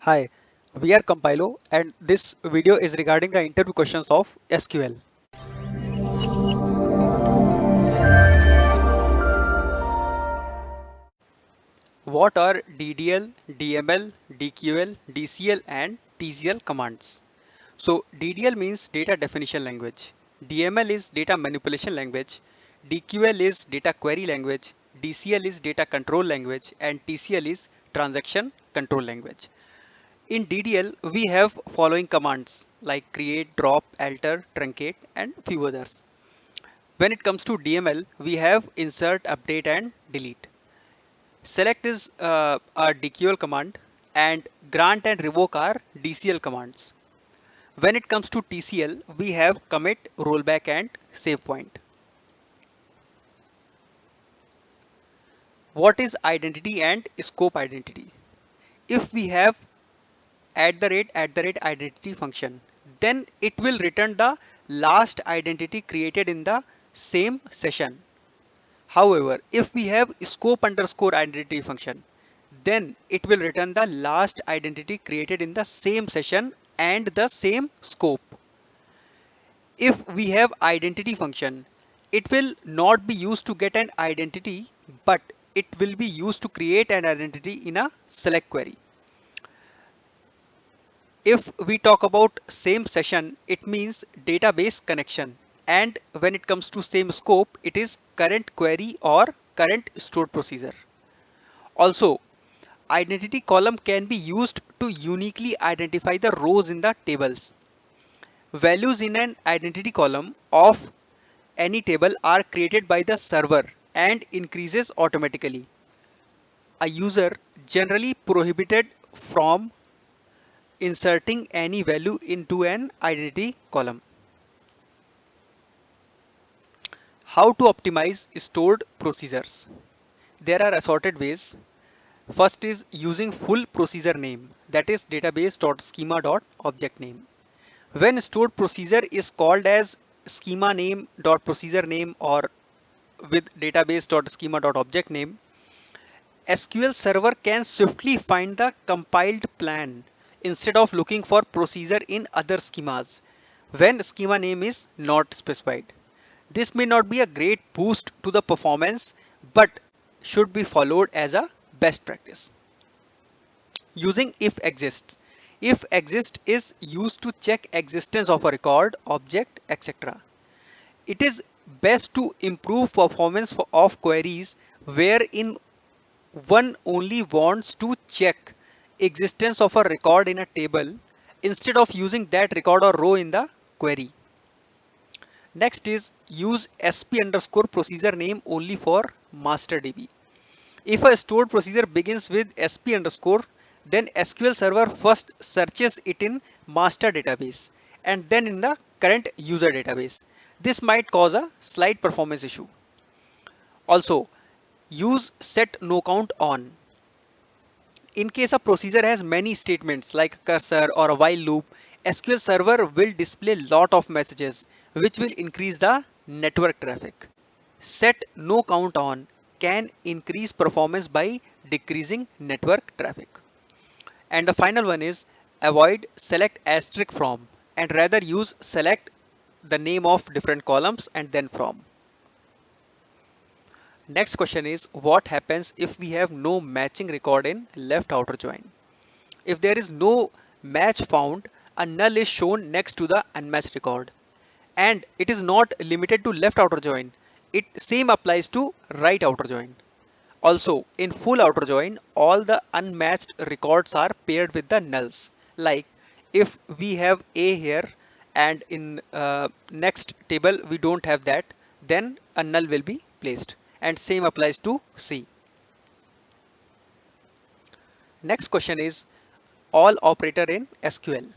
Hi, we are Compilo and this video is regarding the interview questions of SQL. What are DDL, DML, DQL, DCL and TCL commands? So DDL means data definition language, DML is data manipulation language, DQL is data query language, DCL is data control language and TCL is transaction control language. In DDL, we have following commands like create, drop, alter, truncate, and few others. When it comes to DML, we have insert, update, and delete. Select is a DQL command, and grant and revoke are DCL commands. When it comes to TCL, we have commit, rollback, and save point. What is identity and scope identity? If we have @ identity function, then it will return the last identity created in the same session. However, if we have scope underscore identity function, then it will return the last identity created in the same session and the same scope. If we have identity function, it will not be used to get an identity, but it will be used to create an identity in a select query. If we talk about same session, it means database connection. And when it comes to same scope, it is current query or current stored procedure. Also, identity column can be used to uniquely identify the rows in the tables. Values in an identity column of any table are created by the server and increases automatically. A user generally prohibited from inserting any value into an identity column. How to optimize stored procedures? There are assorted ways. First is using full procedure name, that is database.schema.object name. When stored procedure is called as schema name.procedure name or with database.schema.object name, SQL Server can swiftly find the compiled plan instead of looking for procedure in other schemas when schema name is not specified. This may not be a great boost to the performance, but should be followed as a best practice. Using if exists. If exist is used to check existence of a record, object, etc. It is best to improve performance of queries wherein one only wants to check existence of a record in a table instead of using that record or row in the query. Next is use sp underscore procedure name only for MasterDB. If a stored procedure begins with sp underscore, then SQL Server first searches it in master database and then in the current user database. This might cause a slight performance issue. Also, use set no count on. In case a procedure has many statements like cursor or a while loop, SQL Server will display lot of messages which will increase the network traffic. Set no count on can increase performance by decreasing network traffic. And the final one is avoid select asterisk from and rather use select the name of different columns and then from. Next question is what happens if we have no matching record in left outer join? If there is no match found, a null is shown next to the unmatched record. And it is not limited to left outer join. It same applies to right outer join. Also, in full outer join, all the unmatched records are paired with the nulls. Like if we have A here and in next table we don't have that, then a null will be placed. And same applies to C. Next question is all operator in SQL.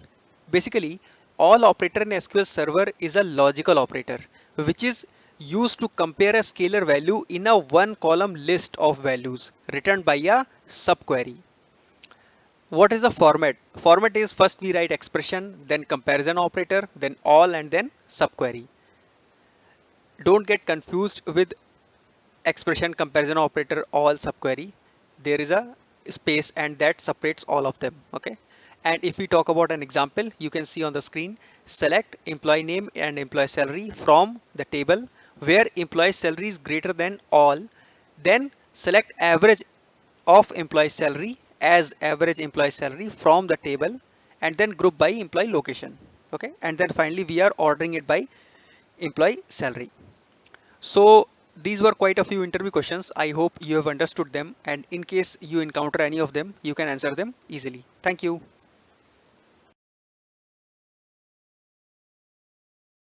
Basically, all operator in SQL Server is a logical operator, which is used to compare a scalar value in a one column list of values returned by a subquery. What is the format? Format is first we write expression, then comparison operator, then all and then subquery. Don't get confused with expression, comparison operator, all, subquery. There is a space, and that separates all of them. Okay. And if we talk about an example, you can see on the screen, select employee name and employee salary from the table where employee salary is greater than all. Then select average of employee salary as average employee salary from the table, and then group by employee location. Okay. And then finally we are ordering it by employee salary. So these were quite a few interview questions. I hope you have understood them, and in case you encounter any of them, you can answer them easily. Thank you.